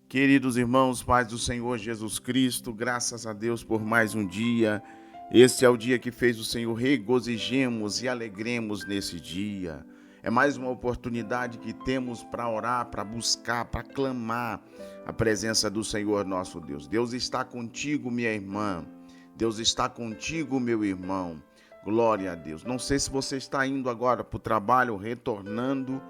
Queridos irmãos, paz do Senhor Jesus Cristo, graças a Deus por mais um dia. Este é o dia que fez o Senhor, regozijemos e alegremos nesse dia. É mais uma oportunidade que temos para orar, para buscar, para clamar a presença do Senhor nosso Deus. Deus está contigo, minha irmã. Deus está contigo, meu irmão. Glória a Deus. Não sei se você está indo agora para o trabalho, retornando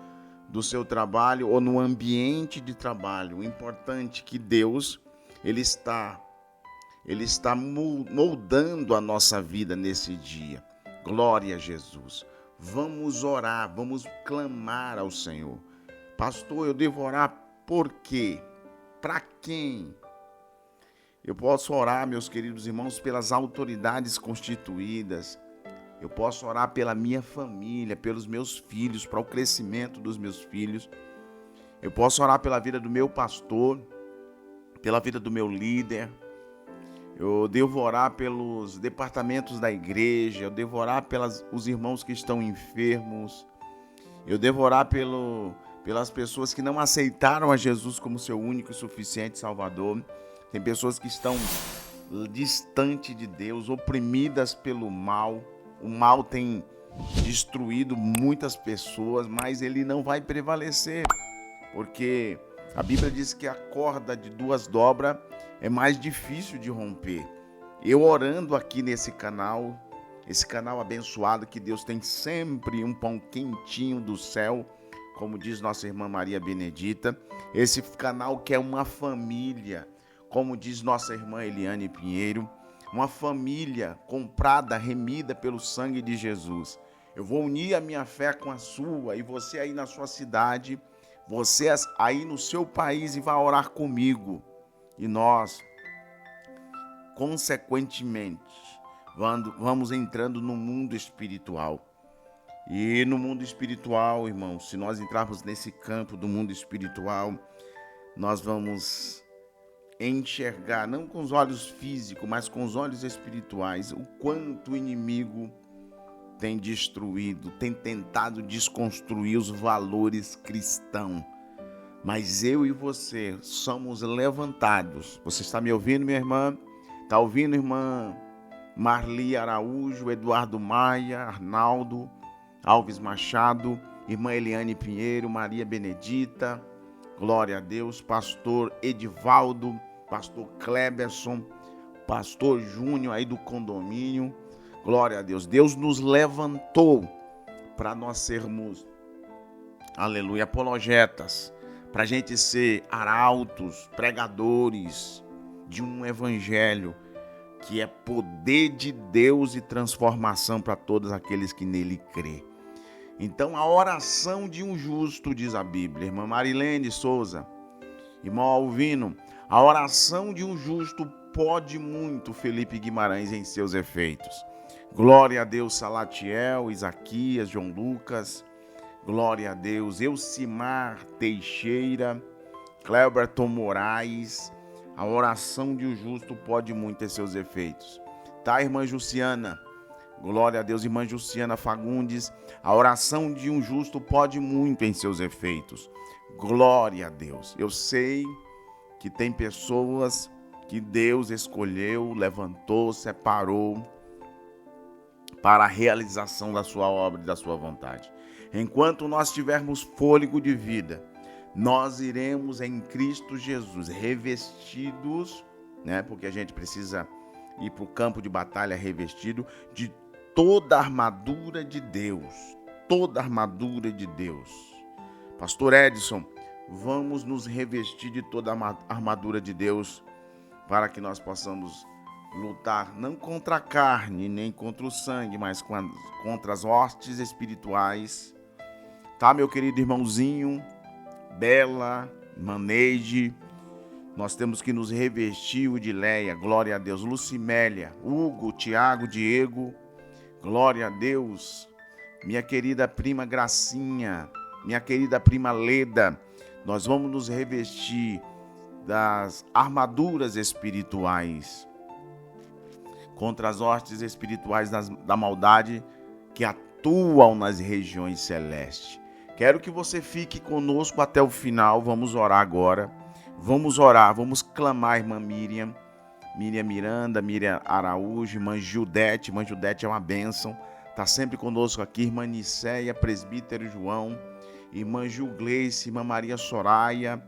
do seu trabalho ou no ambiente de trabalho. O importante é que Deus, Ele está moldando a nossa vida nesse dia. Glória a Jesus. Vamos orar, vamos clamar ao Senhor. Pastor, eu devo orar por quê? Para quem? Eu posso orar, meus queridos irmãos, pelas autoridades constituídas. Eu posso orar pela minha família, pelos meus filhos, para o crescimento dos meus filhos. Eu posso orar pela vida do meu pastor, pela vida do meu líder. Eu devo orar pelos departamentos da igreja. Eu devo orar pelos irmãos que estão enfermos. Eu devo orar pelas pessoas que não aceitaram a Jesus como seu único e suficiente Salvador. Tem pessoas que estão distantes de Deus, oprimidas pelo mal. O mal tem destruído muitas pessoas, mas ele não vai prevalecer, porque a Bíblia diz que a corda de duas dobras é mais difícil de romper. Eu orando aqui nesse canal, esse canal abençoado, que Deus tem sempre um pão quentinho do céu, como diz nossa irmã Maria Benedita, esse canal que é uma família, como diz nossa irmã Eliane Pinheiro, uma família comprada, remida pelo sangue de Jesus. Eu vou unir a minha fé com a sua, e você aí na sua cidade, você aí no seu país, e vai orar comigo. E nós, consequentemente, vamos entrando no mundo espiritual. E no mundo espiritual, irmãos, se nós entrarmos nesse campo do mundo espiritual, nós vamos enxergar, não com os olhos físicos, mas com os olhos espirituais, o quanto o inimigo tem destruído, tem tentado desconstruir os valores cristãos. Mas eu e você somos levantados. Você está me ouvindo, minha irmã? Está ouvindo, irmã Marli Araújo, Eduardo Maia, Arnaldo Alves Machado, irmã Eliane Pinheiro, Maria Benedita, glória a Deus, pastor Edivaldo, pastor Kleberson, pastor Júnior aí do condomínio, glória a Deus. Deus nos levantou para nós sermos, aleluia, apologetas, para a gente ser arautos, pregadores de um evangelho que é poder de Deus e transformação para todos aqueles que nele crê. Então, a oração de um justo, diz a Bíblia, irmã Marilene Souza, irmão Alvino, a oração de um justo pode muito, Felipe Guimarães, em seus efeitos. Glória a Deus, Salatiel, Isaquias, João Lucas, glória a Deus, Elcimar Teixeira, Cleberton Moraes, a oração de um justo pode muito em seus efeitos. Tá, irmã Jussiana? Glória a Deus, irmã Jussiana Fagundes, a oração de um justo pode muito em seus efeitos. Glória a Deus. Eu sei que tem pessoas que Deus escolheu, levantou, separou para a realização da sua obra e da sua vontade. Enquanto nós tivermos fôlego de vida, nós iremos em Cristo Jesus revestidos, porque a gente precisa ir para o campo de batalha revestido de toda a armadura de Deus, toda a armadura de Deus. Pastor Edson, vamos nos revestir de toda a armadura de Deus para que nós possamos lutar não contra a carne, nem contra o sangue, mas contra as hostes espirituais. Tá, meu querido irmãozinho, Bela, irmã Neide, nós temos que nos revestir, o de Leia, glória a Deus, Lucimélia, Hugo, Tiago, Diego, glória a Deus, minha querida prima Gracinha, minha querida prima Leda, nós vamos nos revestir das armaduras espirituais contra as hostes espirituais da maldade que atuam nas regiões celestes. Quero que você fique conosco até o final, vamos orar agora. Vamos orar, vamos clamar, irmã Miriam Miranda, Miriam Araújo, irmã Judete é uma bênção, está sempre conosco aqui, irmã Nicéia, presbítero João, irmã Gleice, irmã Maria Soraya,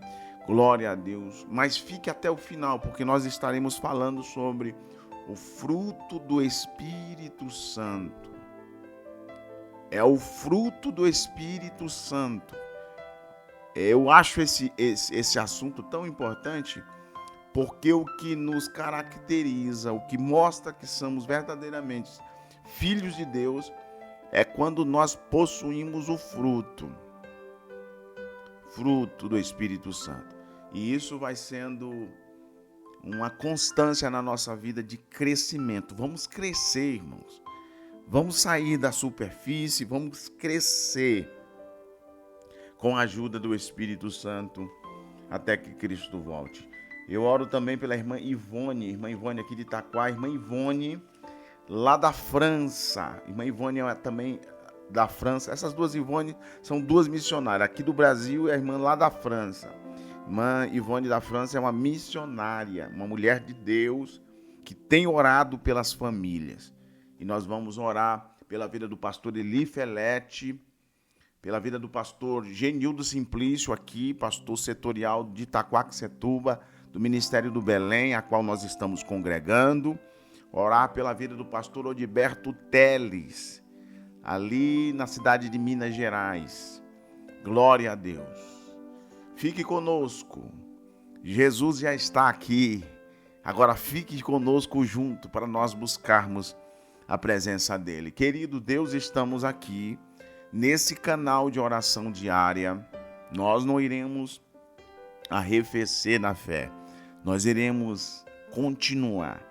glória a Deus. Mas fique até o final, porque nós estaremos falando sobre o fruto do Espírito Santo. É o fruto do Espírito Santo. Eu acho esse assunto tão importante, porque o que nos caracteriza, o que mostra que somos verdadeiramente filhos de Deus, é quando nós possuímos o fruto do Espírito Santo. E isso vai sendo uma constância na nossa vida de crescimento. Vamos crescer, irmãos. Vamos sair da superfície, vamos crescer com a ajuda do Espírito Santo até que Cristo volte. Eu oro também pela irmã Ivone aqui de Itaquá, irmã Ivone lá da França. Irmã Ivone é também da França. Essas duas Ivone são duas missionárias. Aqui do Brasil é a irmã lá da França. Irmã Ivone da França é uma missionária, uma mulher de Deus que tem orado pelas famílias. E nós vamos orar pela vida do pastor Eli Felete, pela vida do pastor Genildo Simplício aqui, pastor setorial de Itaquaquecetuba, do Ministério do Belém, a qual nós estamos congregando. Orar pela vida do pastor Odiberto Teles, ali na cidade de Minas Gerais. Glória a Deus. Fique conosco. Jesus já está aqui. Agora fique conosco junto para nós buscarmos a presença dele. Querido Deus, estamos aqui nesse canal de oração diária. Nós não iremos arrefecer na fé. Nós iremos continuar,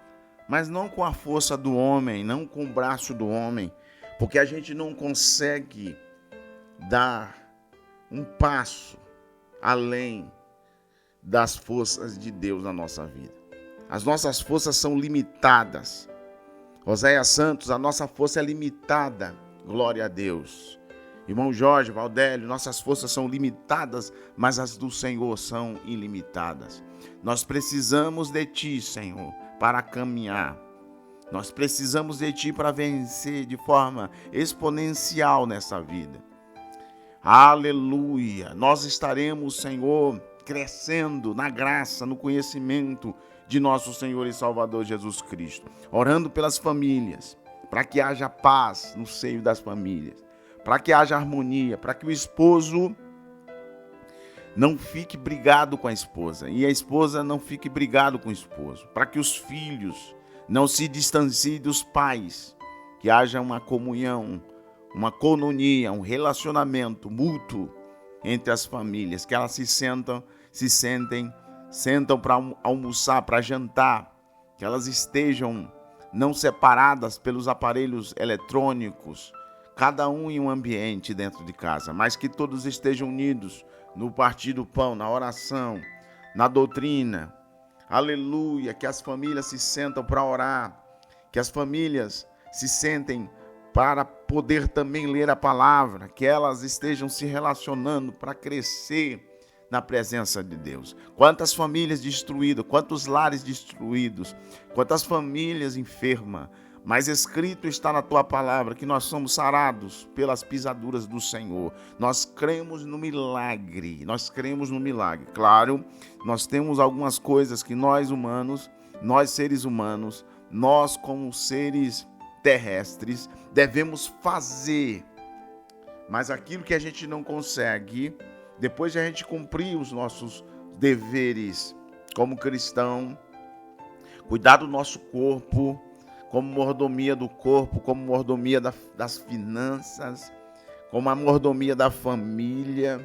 mas não com a força do homem, não com o braço do homem, porque a gente não consegue dar um passo além das forças de Deus na nossa vida. As nossas forças são limitadas. Oséias Santos, a nossa força é limitada. Glória a Deus. Irmão Jorge, Valdélio, nossas forças são limitadas, mas as do Senhor são ilimitadas. Nós precisamos de Ti, Senhor, para caminhar. Nós precisamos de Ti para vencer de forma exponencial nessa vida. Aleluia! Nós estaremos, Senhor, crescendo na graça, no conhecimento de nosso Senhor e Salvador Jesus Cristo. Orando pelas famílias, para que haja paz no seio das famílias, para que haja harmonia, para que o esposo não fique brigado com a esposa e a esposa não fique brigado com o esposo, para que os filhos não se distanciem dos pais, que haja uma comunhão, uma coinonia, um relacionamento mútuo entre as famílias, que elas sentam para almoçar, para jantar, que elas estejam não separadas pelos aparelhos eletrônicos, cada um em um ambiente dentro de casa, mas que todos estejam unidos no partir do pão, na oração, na doutrina. Aleluia, que as famílias se sentam para orar, que as famílias se sentem para poder também ler a palavra, que elas estejam se relacionando para crescer na presença de Deus. Quantas famílias destruídas, quantos lares destruídos, quantas famílias enfermas, mas escrito está na Tua palavra que nós somos sarados pelas pisaduras do Senhor. Nós cremos no milagre, Claro, nós temos algumas coisas que nós humanos, nós seres humanos, nós como seres terrestres, devemos fazer. Mas aquilo que a gente não consegue, depois de a gente cumprir os nossos deveres como cristão, cuidar do nosso corpo, como mordomia do corpo, como mordomia das finanças, como a mordomia da família,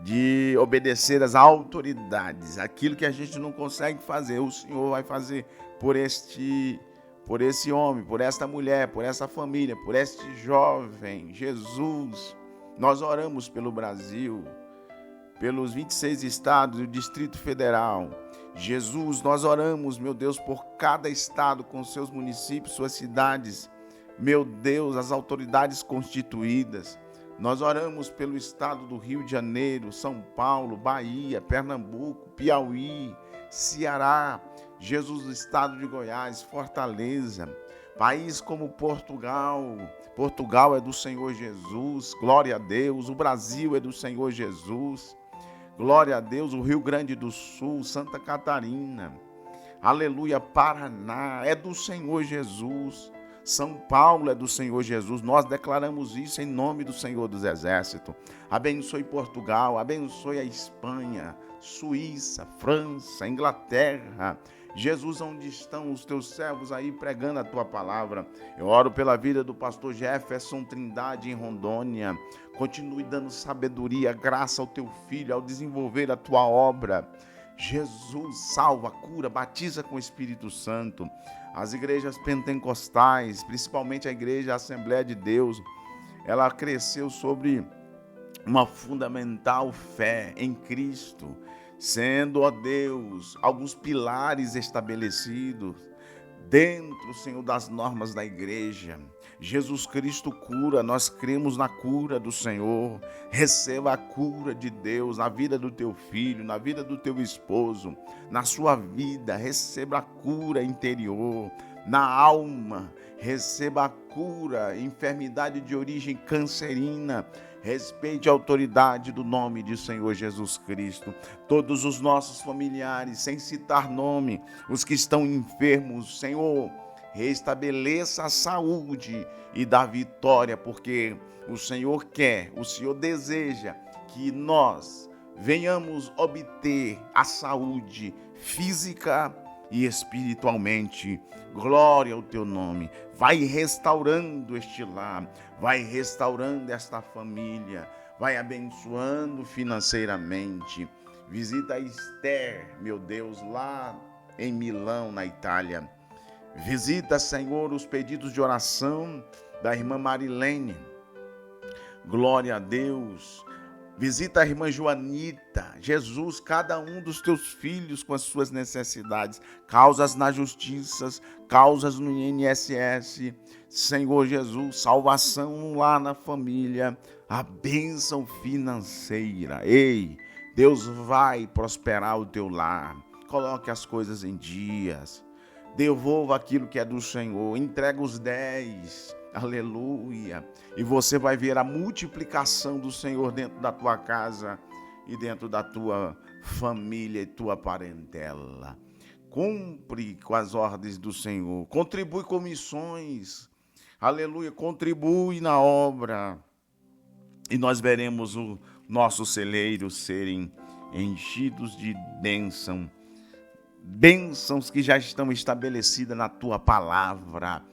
de obedecer às autoridades. Aquilo que a gente não consegue fazer, o Senhor vai fazer por esse homem, por esta mulher, por essa família, por este jovem. Jesus, nós oramos pelo Brasil, pelos 26 estados e o Distrito Federal. Jesus, nós oramos, meu Deus, por cada estado com seus municípios, suas cidades. Meu Deus, as autoridades constituídas, Nós oramos pelo estado do Rio de Janeiro, São Paulo, Bahia, Pernambuco, Piauí, Ceará, Jesus, o estado de Goiás, Fortaleza, país como Portugal. Portugal é do Senhor Jesus, glória a Deus. O Brasil é do Senhor Jesus, glória a Deus. O Rio Grande do Sul, Santa Catarina, aleluia. Paraná é do Senhor Jesus. São Paulo é do Senhor Jesus. Nós declaramos isso em nome do Senhor dos Exércitos. Abençoe Portugal, abençoe a Espanha, Suíça, França, Inglaterra. Jesus, onde estão os teus servos aí pregando a tua palavra? Eu oro pela vida do pastor Jefferson Trindade em Rondônia. Continue dando sabedoria, graça ao teu filho ao desenvolver a tua obra. Jesus, salva, cura, batiza com o Espírito Santo. As igrejas pentecostais, principalmente a igreja Assembleia de Deus, ela cresceu sobre uma fundamental fé em Cristo, sendo, ó Deus, alguns pilares estabelecidos dentro, Senhor, das normas da igreja. Jesus Cristo cura, nós cremos na cura do Senhor. Receba a cura de Deus na vida do teu filho, na vida do teu esposo, na sua vida. Receba a cura interior, na alma. Receba a cura, enfermidade de origem cancerina. Respeite a autoridade do nome de Senhor Jesus Cristo. Todos os nossos familiares, sem citar nome, os que estão enfermos, Senhor, restabeleça a saúde e dá vitória, porque o Senhor quer, o Senhor deseja que nós venhamos obter a saúde física e espiritualmente. Glória ao teu nome. Vai restaurando este lar, vai restaurando esta família, vai abençoando financeiramente. Visita a Esther, meu Deus, lá em Milão, na Itália. Visita, Senhor, os pedidos de oração da irmã Marilene. Glória a Deus. Visita a irmã Joanita. Jesus, cada um dos teus filhos com as suas necessidades, causas na justiça, causas no INSS. Senhor Jesus, salvação lá na família, a bênção financeira. Ei, Deus vai prosperar o teu lar. Coloque as coisas em dias. Devolva aquilo que é do Senhor. Entrega os 10. Aleluia. E você vai ver a multiplicação do Senhor dentro da tua casa e dentro da tua família e tua parentela. Cumpre com as ordens do Senhor. Contribui com missões. Aleluia. Contribui na obra. E nós veremos o nosso celeiro serem enchidos de bênção. Bênçãos que já estão estabelecidas na tua palavra.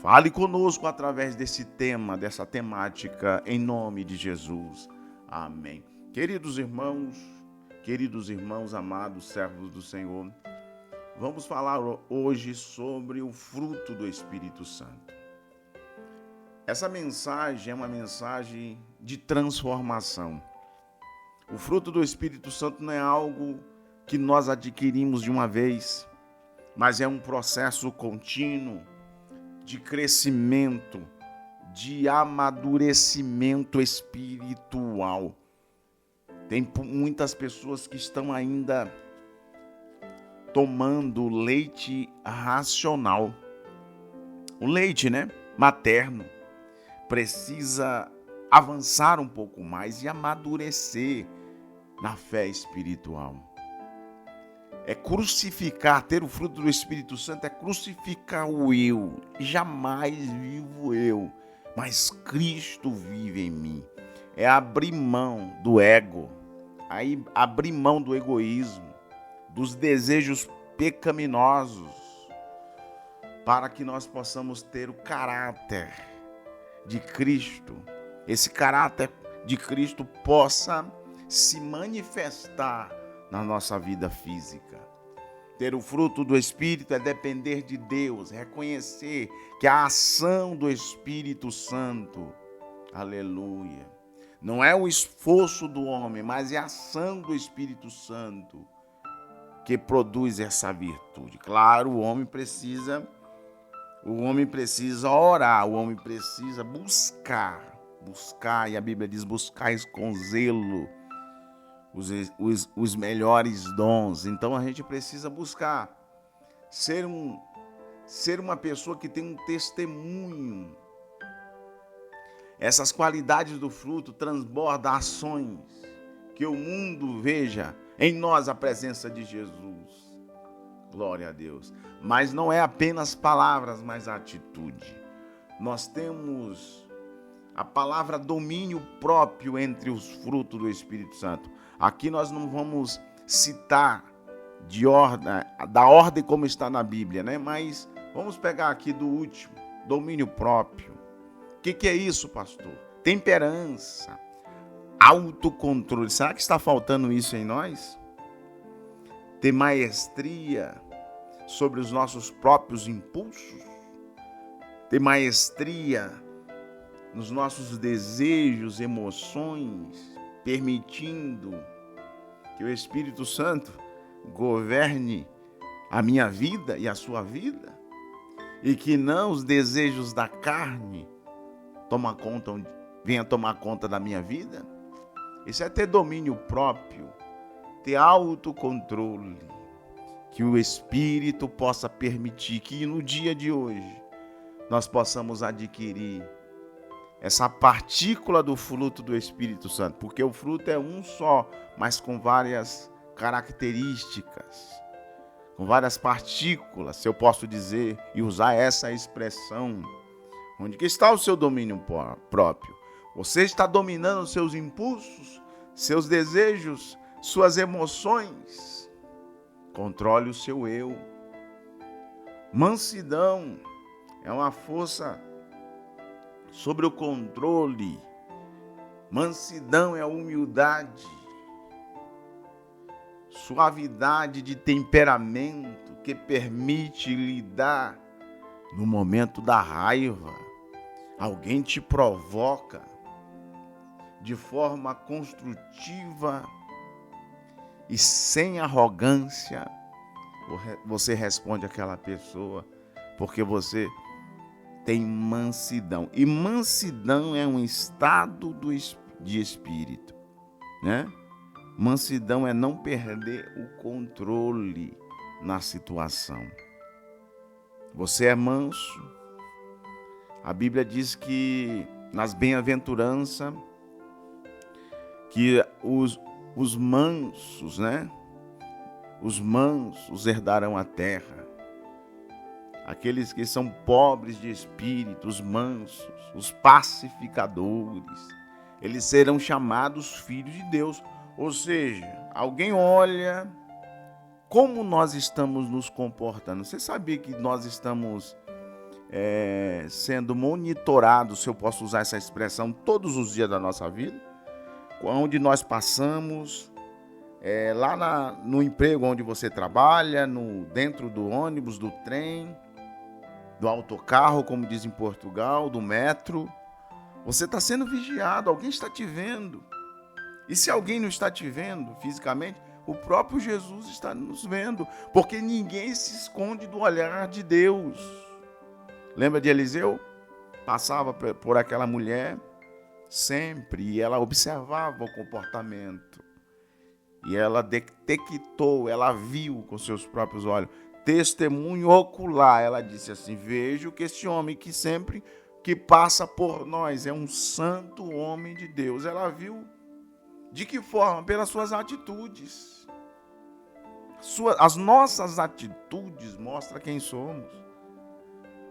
Fale conosco através desse tema, dessa temática, em nome de Jesus. Amém. Queridos irmãos, amados servos do Senhor, vamos falar hoje sobre o fruto do Espírito Santo. Essa mensagem é uma mensagem de transformação. O fruto do Espírito Santo não é algo que nós adquirimos de uma vez, mas é um processo contínuo de crescimento, de amadurecimento espiritual. Tem muitas pessoas que estão ainda tomando leite racional. O leite, materno, precisa avançar um pouco mais e amadurecer na fé espiritual. É crucificar, ter o fruto do Espírito Santo é crucificar o eu. Jamais vivo eu, mas Cristo vive em mim. É abrir mão do ego, abrir mão do egoísmo, dos desejos pecaminosos, para que nós possamos ter o caráter de Cristo. Esse caráter de Cristo possa se manifestar na nossa vida física. Ter o fruto do Espírito é depender de Deus, reconhecer que a ação do Espírito Santo, aleluia, não é o esforço do homem, mas é a ação do Espírito Santo que produz essa virtude. Claro, o homem precisa orar, o homem precisa buscar, e a Bíblia diz, buscais com zelo os melhores dons. Então a gente precisa buscar ser uma pessoa que tem um testemunho. Essas qualidades do fruto transbordam ações, que o mundo veja em nós a presença de Jesus. Glória a Deus. Mas não é apenas palavras, mas a atitude. Nós temos a palavra domínio próprio entre os frutos do Espírito Santo. Aqui nós não vamos citar da ordem como está na Bíblia, né? Mas vamos pegar aqui do último, domínio próprio. O que é isso, pastor? Temperança, autocontrole. Será que está faltando isso em nós? Ter maestria sobre os nossos próprios impulsos? Ter maestria nos nossos desejos, emoções, permitindo que o Espírito Santo governe a minha vida e a sua vida? E que não os desejos da carne venha tomar conta da minha vida? Isso é ter domínio próprio, ter autocontrole, que o Espírito possa permitir que no dia de hoje nós possamos adquirir essa partícula do fruto do Espírito Santo, porque o fruto é um só, mas com várias características, com várias partículas, se eu posso dizer e usar essa expressão. Onde que está o seu domínio próprio? Você está dominando os seus impulsos, seus desejos, suas emoções? Controle o seu eu. Mansidão é uma força sobre o controle. Mansidão é a humildade, suavidade de temperamento que permite lidar no momento da raiva. Alguém te provoca de forma construtiva e sem arrogância, você responde àquela pessoa, porque você tem mansidão. E mansidão é um estado de espírito, né? Mansidão é não perder o controle na situação. Você é manso. A Bíblia diz que nas bem-aventuranças, que os mansos, né? Os mansos herdarão a terra. Aqueles que são pobres de espírito, os mansos, os pacificadores, eles serão chamados filhos de Deus. Ou seja, alguém olha como nós estamos nos comportando. Você sabia que nós estamos sendo monitorados, se eu posso usar essa expressão, todos os dias da nossa vida? Onde nós passamos, lá no emprego onde você trabalha, dentro do ônibus, do trem, do autocarro, como diz em Portugal, do metro. Você está sendo vigiado, alguém está te vendo. E se alguém não está te vendo fisicamente, o próprio Jesus está nos vendo, porque ninguém se esconde do olhar de Deus. Lembra de Eliseu? Passava por aquela mulher sempre e ela observava o comportamento. E ela detectou, ela viu com seus próprios olhos. Testemunho ocular, ela disse assim: vejo que este homem que passa por nós é um santo homem de Deus. Ela viu de que forma? Pelas suas atitudes. As nossas atitudes mostram quem somos.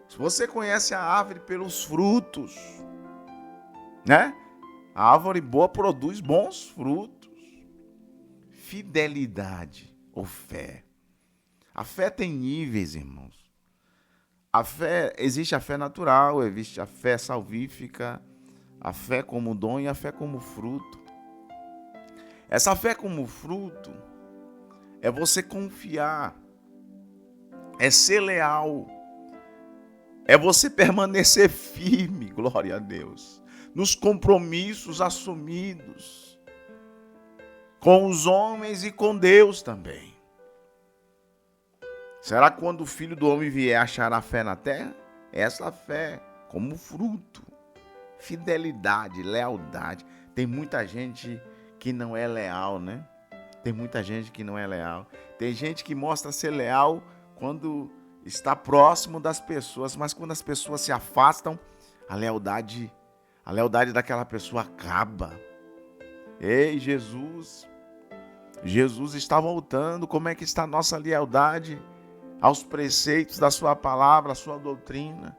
Se você conhece a árvore pelos frutos, né? A árvore boa produz bons frutos. Fidelidade ou fé. A fé tem níveis, irmãos. Existe a fé natural, existe a fé salvífica, a fé como dom e a fé como fruto. Essa fé como fruto é você confiar, é ser leal, é você permanecer firme, glória a Deus, nos compromissos assumidos com os homens e com Deus também. Será que quando o Filho do Homem vier, achará fé na terra? Essa fé como fruto. Fidelidade, lealdade. Tem muita gente que não é leal, né? Tem muita gente que não é leal. Tem gente que mostra ser leal quando está próximo das pessoas, mas quando as pessoas se afastam, a lealdade daquela pessoa acaba. Ei, Jesus está voltando. Como é que está a nossa lealdade aos preceitos da sua palavra, à sua doutrina,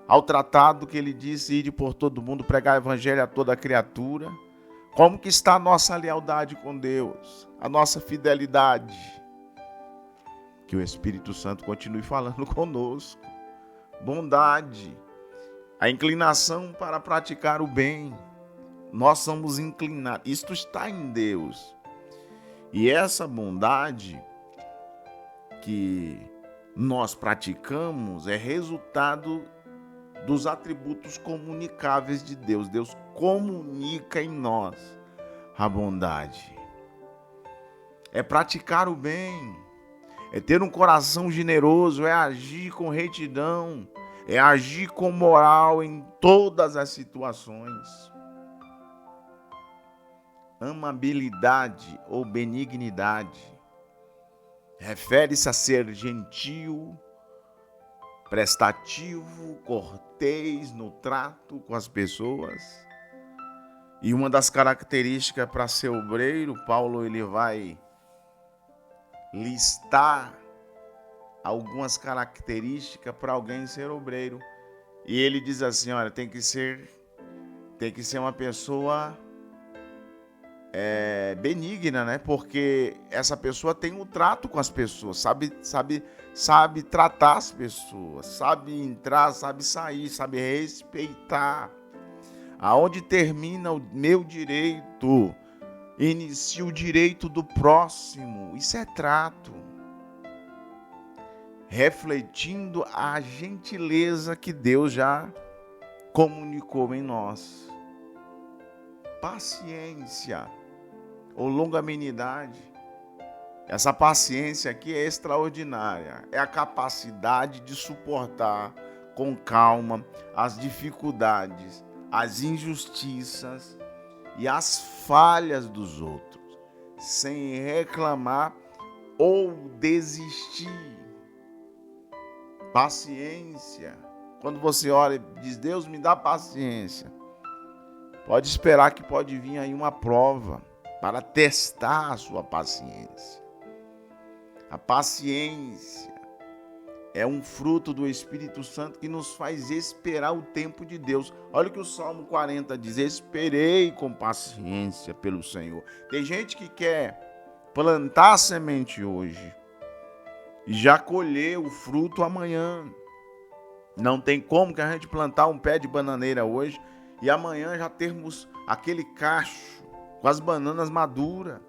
ao tratado que ele disse, ide por todo mundo, pregar o evangelho a toda criatura? Como que está a nossa lealdade com Deus, a nossa fidelidade? Que o Espírito Santo continue falando conosco. Bondade, a inclinação para praticar o bem. Nós somos inclinados, isto está em Deus. E essa bondade que nós praticamos é resultado dos atributos comunicáveis de Deus. Deus comunica em nós a bondade. É praticar o bem, é ter um coração generoso, é agir com retidão, é agir com moral em todas as situações. Amabilidade ou benignidade refere-se a ser gentil, prestativo, cortês no trato com as pessoas. E uma das características para ser obreiro, Paulo ele vai listar algumas características para alguém ser obreiro. E ele diz assim, olha, tem que ser uma pessoa benigna, né? Porque essa pessoa tem um trato com as pessoas, sabe tratar as pessoas, sabe entrar, sabe sair, sabe respeitar. Aonde termina o meu direito, inicia o direito do próximo. Isso é trato. Refletindo a gentileza que Deus já comunicou em nós. Paciência ou longanimidade. Essa paciência aqui é extraordinária. É a capacidade de suportar com calma as dificuldades, as injustiças e as falhas dos outros, sem reclamar ou desistir. Paciência. Quando você ora e diz, Deus me dá paciência, pode esperar que pode vir aí uma prova para testar a sua paciência. A paciência é um fruto do Espírito Santo que nos faz esperar o tempo de Deus. Olha o que o Salmo 40 diz, esperei com paciência pelo Senhor. Tem gente que quer plantar a semente hoje e já colher o fruto amanhã. Não tem como que a gente plantar um pé de bananeira hoje e amanhã já termos aquele cacho com as bananas maduras.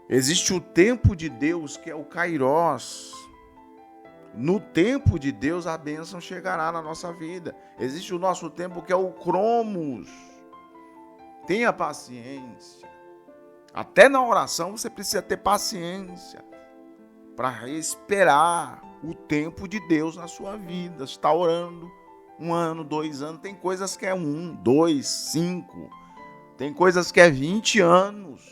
Existe o tempo de Deus, que é o Kairós. No tempo de Deus, a bênção chegará na nossa vida. Existe o nosso tempo, que é o Cromos. Tenha paciência. Até na oração você precisa ter paciência para esperar o tempo de Deus na sua vida. Você está orando 1 ano, 2 anos. Tem coisas que é 1, 2, 5. Tem coisas que é 20 anos.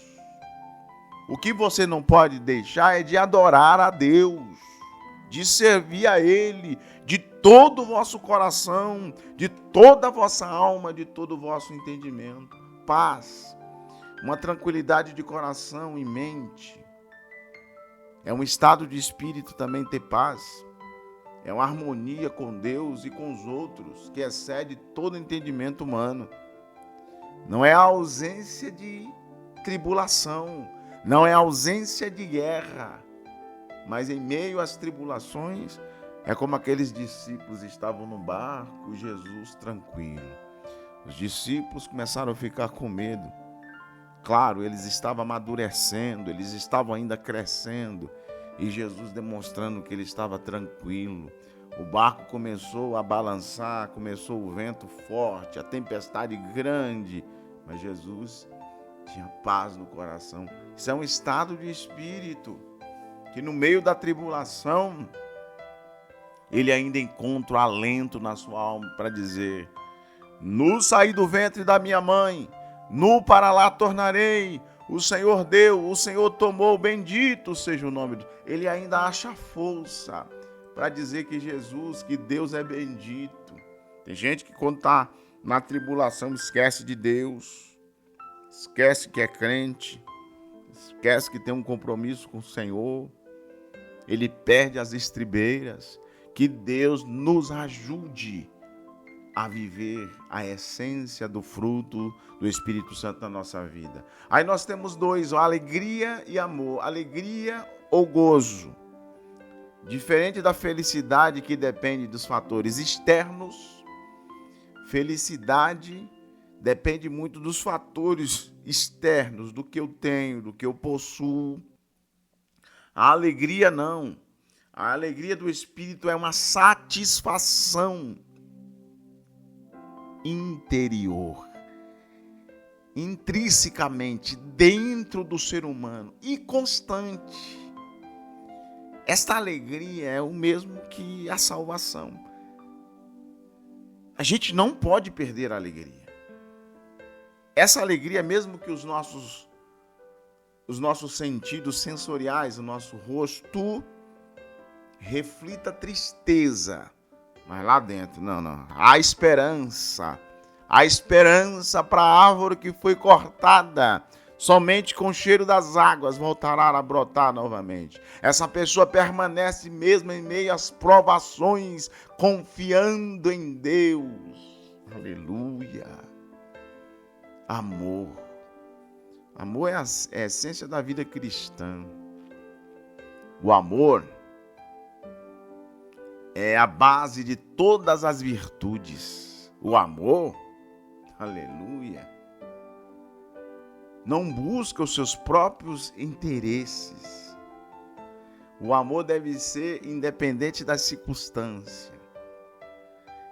O que você não pode deixar é de adorar a Deus, de servir a Ele, de todo o vosso coração, de toda a vossa alma, de todo o vosso entendimento. Paz, uma tranquilidade de coração e mente. É um estado de espírito também ter paz. É uma harmonia com Deus e com os outros que excede todo entendimento humano. Não é a ausência de tribulação, não é a ausência de guerra, mas em meio às tribulações, é como aqueles discípulos estavam no barco, Jesus tranquilo. Os discípulos começaram a ficar com medo. Claro, eles estavam amadurecendo, eles estavam ainda crescendo, e Jesus demonstrando que ele estava tranquilo. O barco começou a balançar, começou o vento forte, a tempestade grande, mas Jesus tinha paz no coração. Isso é um estado de espírito, que no meio da tribulação, ele ainda encontra alento na sua alma para dizer, Nu saí do ventre da minha mãe, nu para lá tornarei. O Senhor deu, o Senhor tomou, bendito seja o nome. Ele ainda acha força para dizer que Jesus, que Deus é bendito. Tem gente que quando está na tribulação esquece de Deus, esquece que é crente, esquece que tem um compromisso com o Senhor. Ele perde as estribeiras. Que Deus nos ajude a viver a essência do fruto do Espírito Santo na nossa vida. Aí nós temos dois, alegria e amor. Alegria ou gozo. Diferente da felicidade que depende dos fatores externos, felicidade depende muito dos fatores externos, do que eu tenho, do que eu possuo. A alegria não. A alegria do Espírito é uma satisfação interior, intrinsecamente dentro do ser humano e constante. Esta alegria é o mesmo que a salvação. A gente não pode perder a alegria. Essa alegria, mesmo que os nossos sentidos sensoriais, o nosso rosto reflita tristeza, mas lá dentro, não. Há esperança para a árvore que foi cortada. Somente com o cheiro das águas voltará a brotar novamente. Essa pessoa permanece mesmo em meio às provações, confiando em Deus. Aleluia. Amor. Amor é a essência da vida cristã. O amor é a base de todas as virtudes. O amor, aleluia, não busca os seus próprios interesses. O amor deve ser independente da circunstância.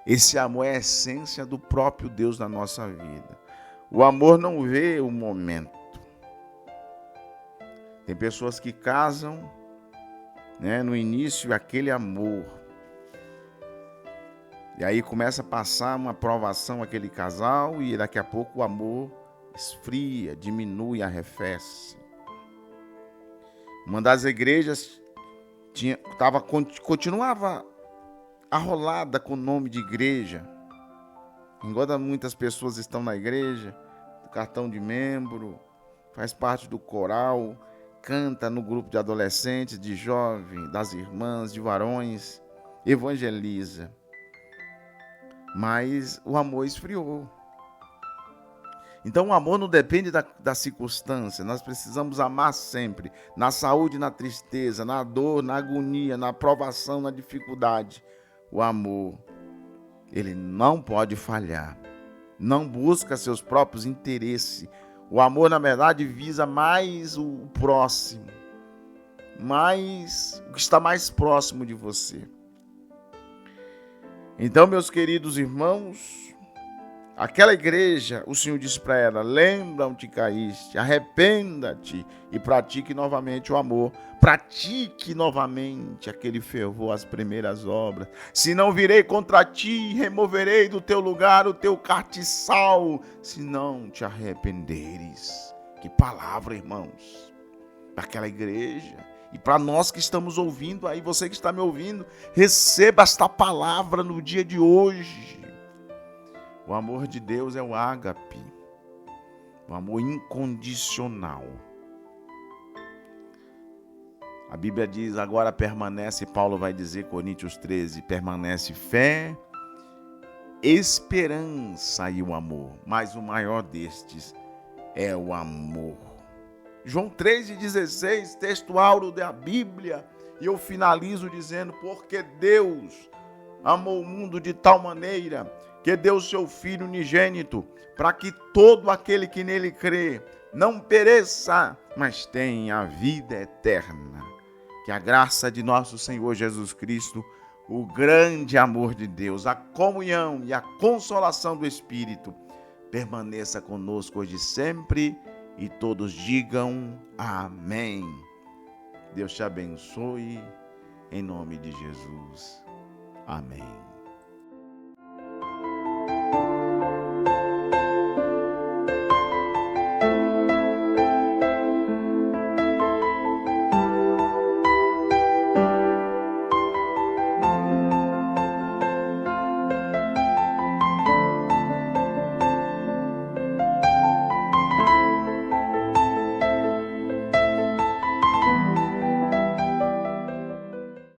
Esse amor é a essência do próprio Deus na nossa vida. O amor não vê o momento. Tem pessoas que casam, no início, aquele amor. E aí começa a passar uma provação aquele casal e daqui a pouco o amor esfria, diminui, arrefece. Uma das igrejas continuava arrolada com o nome de igreja. Enquanto muitas pessoas estão na igreja, cartão de membro, faz parte do coral, canta no grupo de adolescentes, de jovens, das irmãs, de varões, evangeliza. Mas o amor esfriou. Então o amor não depende da circunstância. Nós precisamos amar sempre. Na saúde, na tristeza, na dor, na agonia, na provação, na dificuldade. O amor, ele não pode falhar. Não busca seus próprios interesses. O amor, na verdade, visa mais o próximo. Mais o que está mais próximo de você. Então, meus queridos irmãos, aquela igreja, o Senhor disse para ela: lembra onde caíste, arrependa-te e pratique novamente o amor. Pratique novamente aquele fervor, as primeiras obras. Se não virei contra ti, removerei do teu lugar o teu castiçal, se não te arrependeres. Que palavra, irmãos, para aquela igreja. E para nós que estamos ouvindo aí, você que está me ouvindo, receba esta palavra no dia de hoje. O amor de Deus é o ágape, o amor incondicional. A Bíblia diz, agora permanece, Paulo vai dizer, Coríntios 13, permanece fé, esperança e o amor. Mas o maior destes é o amor. João 3,16, texto áureo da Bíblia, e eu finalizo dizendo, porque Deus amou o mundo de tal maneira que deu seu Filho unigênito, para que todo aquele que nele crê não pereça, mas tenha a vida eterna. Que a graça de nosso Senhor Jesus Cristo, o grande amor de Deus, a comunhão e a consolação do Espírito permaneça conosco hoje e sempre, e todos digam amém. Deus te abençoe, em nome de Jesus. Amém.